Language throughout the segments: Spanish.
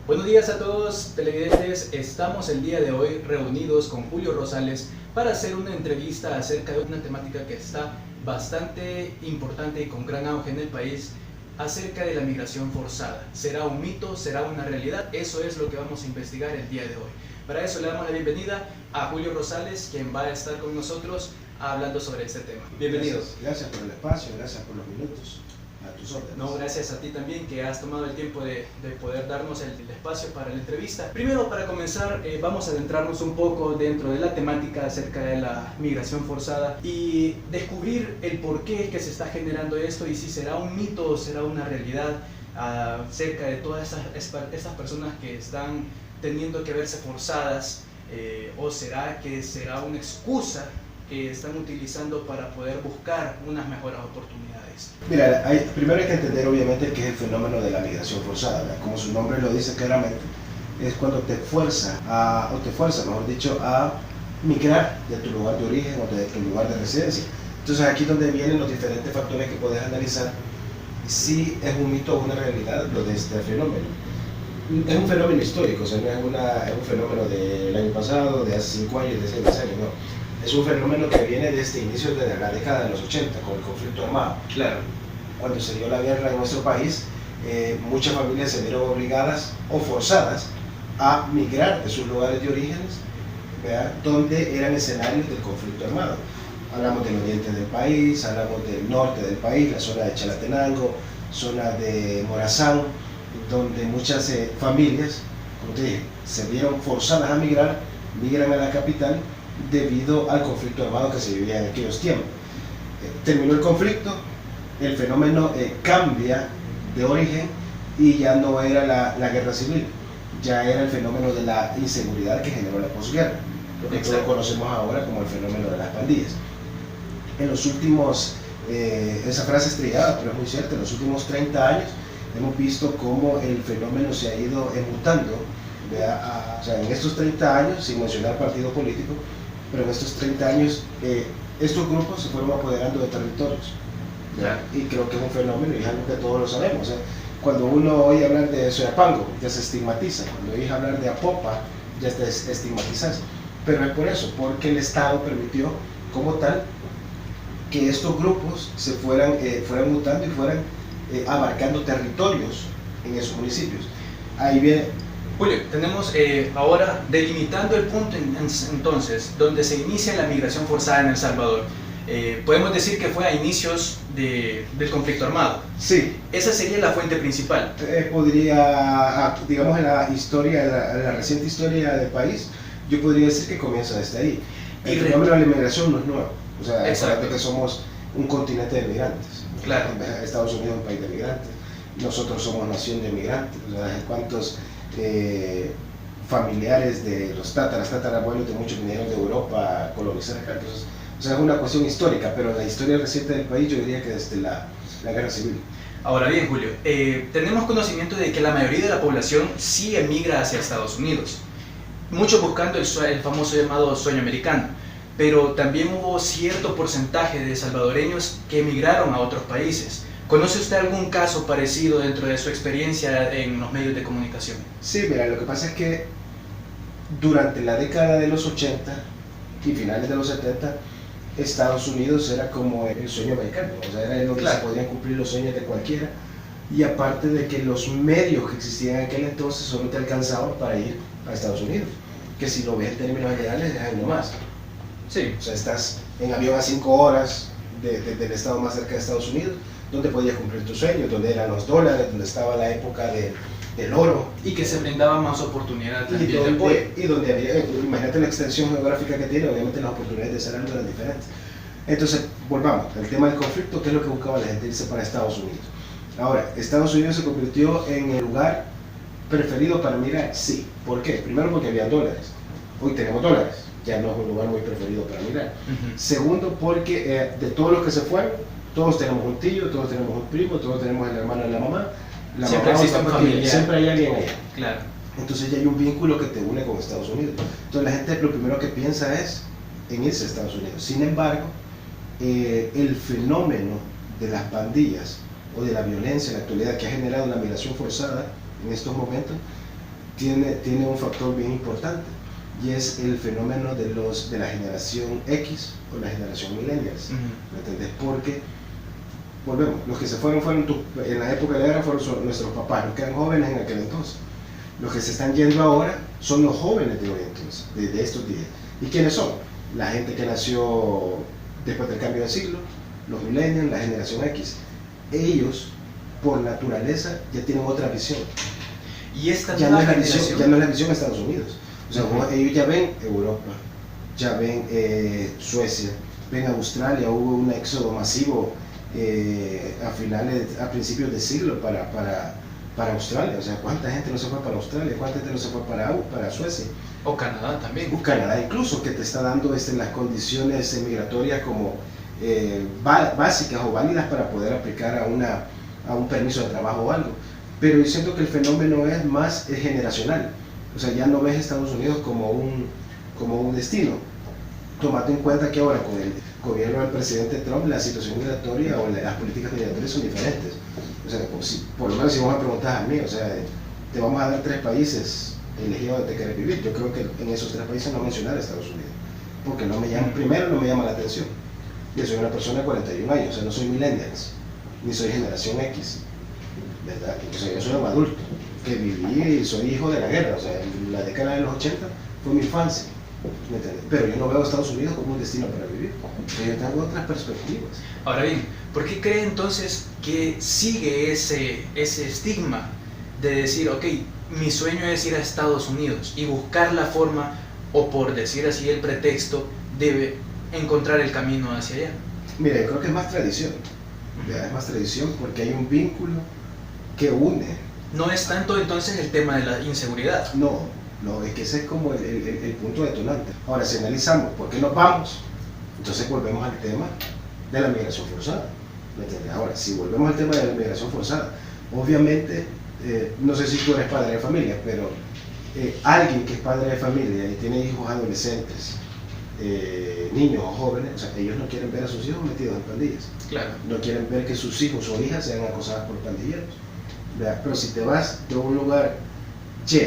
Buenos días a todos televidentes, estamos el día de hoy reunidos con Julio Rosales para hacer una entrevista acerca de una temática que está bastante importante y con gran auge en el país, acerca de la migración forzada. ¿Será un mito? ¿Será una realidad? Eso es lo que vamos a investigar el día de hoy. Para eso le damos la bienvenida a Julio Rosales, quien va a estar con nosotros hablando sobre este tema. Bienvenidos. Gracias por el espacio, gracias por los minutos. A tus órdenes. No, gracias a ti también que has tomado el tiempo de poder darnos el espacio para la entrevista. Primero, para comenzar, vamos a adentrarnos un poco dentro de la temática acerca de la migración forzada y descubrir el por qué es que se está generando esto y si será un mito o será una realidad acerca de todas estas personas que están teniendo que verse forzadas, o será que será una excusa que están utilizando para poder buscar unas mejores oportunidades. Mira, primero hay que entender obviamente qué es el fenómeno de la migración forzada, ¿verdad? Como su nombre lo dice claramente, es cuando te fuerza, mejor dicho, a migrar de tu lugar de origen o de tu lugar de residencia. Entonces aquí es donde vienen los diferentes factores que puedes analizar si es un mito o una realidad lo de este fenómeno. Es un fenómeno histórico, o sea, no es un fenómeno del año pasado, de hace 5 años, de hace 10 años, no. Es un fenómeno que viene desde inicios de la década de los 80, con el conflicto armado. Claro. Cuando se dio la guerra en nuestro país, muchas familias se vieron obligadas o forzadas a migrar de sus lugares de orígenes, ¿verdad?, donde eran escenarios del conflicto armado. Hablamos del oriente del país, hablamos del norte del país, la zona de Chalatenango, zona de Morazán, donde muchas familias, como te dije, se vieron forzadas a migran a la capital debido al conflicto armado que se vivía en aquellos tiempos. Terminó el conflicto, el fenómeno cambia de origen y ya no era la guerra civil, ya era el fenómeno de la inseguridad que generó la posguerra, lo que todos conocemos ahora como el fenómeno de las pandillas. En los últimos, esa frase estrellada, pero es muy cierta, en los últimos 30 años hemos visto cómo el fenómeno se ha ido mutando, o sea, en estos 30 años, sin mencionar partido político, pero en estos 30 años estos grupos se fueron apoderando de territorios, y creo que es un fenómeno y es algo que todos lo sabemos. O sea, cuando uno oye hablar de Soyapango ya se estigmatiza, cuando oye hablar de Apopa ya te estigmatizas, pero es por eso, porque el Estado permitió como tal que estos grupos se fueran mutando y fueran abarcando territorios en esos municipios. Ahí viene. Julio, tenemos ahora delimitando el punto entonces donde se inicia la migración forzada en El Salvador. Podemos decir que fue a inicios del conflicto armado. Sí. Esa sería la fuente principal. Digamos en la historia, en la reciente historia del país, yo podría decir que comienza desde ahí. El fenómeno de la inmigración no es nuevo. O sea, acuérdate que somos un continente de migrantes. Claro. Estados Unidos es un país de migrantes. Nosotros somos nación de migrantes. O sea, ¿cuántos familiares de los tatarabuelos de muchos vinieron de Europa a colonizar acá? Entonces, o sea, es una cuestión histórica, pero la historia reciente del país yo diría que desde la guerra civil. Ahora bien, Julio, tenemos conocimiento de que la mayoría de la población sí emigra hacia Estados Unidos, muchos buscando el famoso llamado sueño americano, pero también hubo cierto porcentaje de salvadoreños que emigraron a otros países. ¿Conoce usted algún caso parecido dentro de su experiencia en los medios de comunicación? Sí, mira, lo que pasa es que durante la década de los 80 y finales de los 70, Estados Unidos era como el sueño americano, o sea, era donde se podían cumplir los sueños de cualquiera, y aparte de que los medios que existían en aquel entonces solo te alcanzaban para ir a Estados Unidos, que si lo ves en términos generales es ahí nomás. Sí. O sea, estás en avión a 5 horas del estado más cerca de Estados Unidos, donde podías cumplir tus sueños, donde eran los dólares, donde estaba la época del oro. Y que se brindaba más oportunidad también de apoyo. Y donde había, imagínate la extensión geográfica que tiene, obviamente las oportunidades de salario eran diferentes. Entonces, volvamos al tema del conflicto, ¿qué es lo que buscaba la gente? Irse para Estados Unidos. Ahora, ¿Estados Unidos se convirtió en el lugar preferido para migrar? Sí. ¿Por qué? Primero porque había dólares. Hoy tenemos dólares, ya no es un lugar muy preferido para migrar. Segundo, porque de todos los que se fueron, todos tenemos un tío, todos tenemos un primo, todos tenemos el hermano de la mamá. Siempre existe un familiar. Siempre hay alguien allá. Claro. Entonces ya hay un vínculo que te une con Estados Unidos. Entonces la gente lo primero que piensa es en irse a Estados Unidos. Sin embargo, el fenómeno de las pandillas o de la violencia en la actualidad que ha generado la migración forzada en estos momentos tiene un factor bien importante, y es el fenómeno de la generación X o la generación millennials. ¿Me entendés? Porque, volvemos, los que se fueron en la época de la guerra fueron nuestros papás, los que eran jóvenes en aquel entonces. Los que se están yendo ahora son los jóvenes de hoy entonces, de estos días. ¿Y quiénes son? La gente que nació después del cambio de siglo, los millennials, la generación X. Ellos, por naturaleza, ya tienen otra visión. Y esta ya no es la visión de Estados Unidos. O sea, ellos ya ven Europa, ya ven Suecia, ven Australia. Hubo un éxodo masivo a principios de siglo para Australia. O sea, ¿cuánta gente no se fue para Australia? ¿Cuánta gente no se fue para Suecia? O Canadá también. Canadá incluso, que te está dando las condiciones migratorias como básicas o válidas para poder aplicar a un permiso de trabajo o algo. Pero yo siento que el fenómeno es más generacional. O sea, ya no ves Estados Unidos como un destino. Tomate en cuenta que ahora con el gobierno del presidente Trump la situación migratoria o las políticas migratorias son diferentes. O sea, por lo menos si vos me preguntas a mí, o sea, te vamos a dar 3 países elegidos donde querés vivir. Yo creo que en esos 3 países no mencionar a Estados Unidos, porque primero no me llama la atención. Yo soy una persona de 41 años, o sea, no soy millennials, ni soy generación X, ¿verdad? O sea, yo soy un adulto que viví y soy hijo de la guerra. O sea, la década de los 80 fue mi infancia, ¿me entiendes? Pero yo no veo a Estados Unidos como un destino para vivir. Yo tengo otras perspectivas. Ahora bien, ¿por qué cree entonces que sigue ese estigma de decir, ok, mi sueño es ir a Estados Unidos y buscar la forma, o por decir así el pretexto, de encontrar el camino hacia allá? Mira, yo creo que es más tradición. Es más tradición porque hay un vínculo que une. No es tanto entonces el tema de la inseguridad. No, es que ese es como el punto detonante. Ahora, si analizamos por qué nos vamos, entonces volvemos al tema de la migración forzada. ¿Me entiendes? Ahora, si volvemos al tema de la migración forzada, obviamente, no sé si tú eres padre de familia, pero alguien que es padre de familia y tiene hijos adolescentes, niños o jóvenes, o sea, ellos no quieren ver a sus hijos metidos en pandillas. Claro. No quieren ver que sus hijos o hijas sean acosadas por pandilleros. ¿Verdad? Pero si te vas de un lugar Y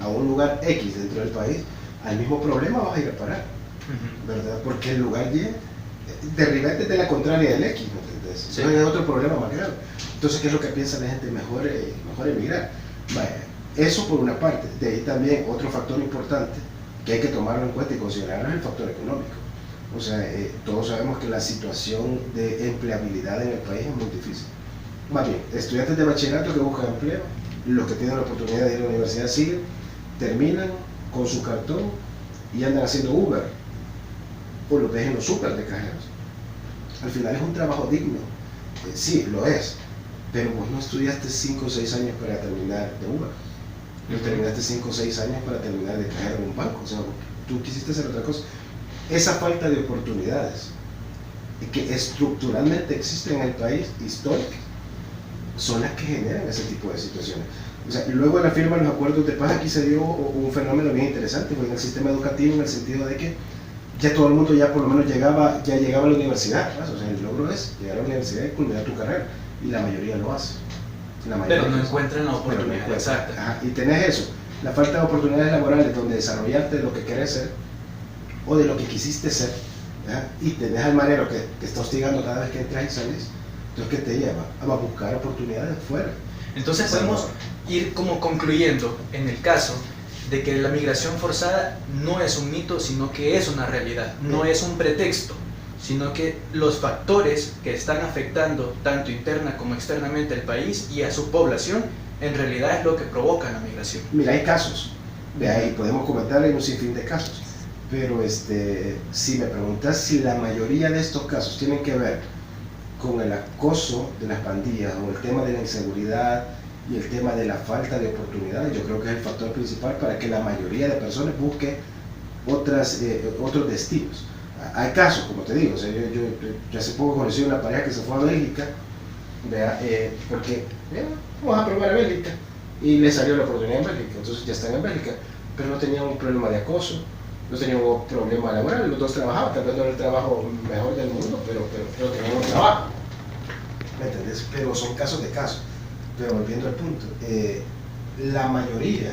a un lugar X dentro del país, al mismo problema vas a ir a parar, ¿verdad? Porque el lugar Y derribate de la contraria del X, ¿me entiendes? Sí. Entonces es otro problema más grave. Entonces, ¿qué es lo que piensa la gente? Mejor emigrar. Vaya, eso por una parte. De ahí también otro factor importante que hay que tomarlo en cuenta y considerar es el factor económico. O sea, todos sabemos que la situación de empleabilidad en el país es muy difícil. Más bien, estudiantes de bachillerato que buscan empleo, los que tienen la oportunidad de ir a la universidad siguen, terminan con su cartón y andan haciendo Uber, o los ves en los súper de cajeros. Al final es un trabajo digno, sí, lo es, pero vos no estudiaste 5 o 6 años para terminar de Uber, no terminaste 5 o 6 años para terminar de cajero en un banco, o sea, tú quisiste hacer otra cosa. Esa falta de oportunidades que estructuralmente existen en el país, históricas, son las que generan ese tipo de situaciones. O sea, luego de la firma de los acuerdos de paz, aquí se dio un fenómeno bien interesante en el sistema educativo, en el sentido de que ya todo el mundo ya por lo menos llegaba a la universidad, ¿no? O sea, el logro es llegar a la universidad y culminar tu carrera, y la mayoría lo hace. Pero no encuentran la oportunidad exacta. Ajá, y tenés eso, la falta de oportunidades laborales donde desarrollarte de lo que querés ser o de lo que quisiste ser, ¿ya? Y tenés al manero que está hostigando cada vez que entras y sales. Entonces, ¿qué te lleva? A buscar oportunidades fuera. Entonces podemos ir como concluyendo en el caso de que la migración forzada no es un mito, sino que es una realidad, no es un pretexto, sino que los factores que están afectando tanto interna como externamente al país y a su población, en realidad es lo que provoca la migración. Mira, hay casos, de ahí podemos comentarle un sinfín de casos, pero si me preguntas si la mayoría de estos casos tienen que ver con el acoso de las pandillas o el tema de la inseguridad y el tema de la falta de oportunidades, yo creo que es el factor principal para que la mayoría de personas busque otros destinos. Hay casos, como te digo, o sea, yo hace poco conocí una pareja que se fue a Bélgica, porque vamos a probar a Bélgica, y le salió la oportunidad en Bélgica, entonces ya están en Bélgica, pero no tenían un problema de acoso, no tenían un problema laboral, los dos trabajaban, tal vez no era el trabajo mejor del mundo, pero tenían un trabajo, ¿me entendés? Pero son casos de casos. Pero volviendo al punto, la mayoría,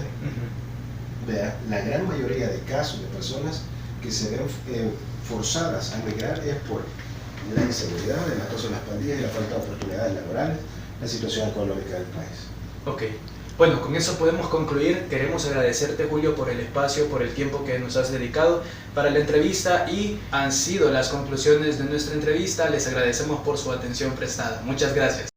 vea, la gran mayoría de casos de personas que se ven forzadas a migrar es por la inseguridad, el acoso de las pandillas y la falta de oportunidades laborales, la situación económica del país. Ok. Bueno, con eso podemos concluir. Queremos agradecerte, Julio, por el espacio, por el tiempo que nos has dedicado para la entrevista, y han sido las conclusiones de nuestra entrevista. Les agradecemos por su atención prestada. Muchas gracias.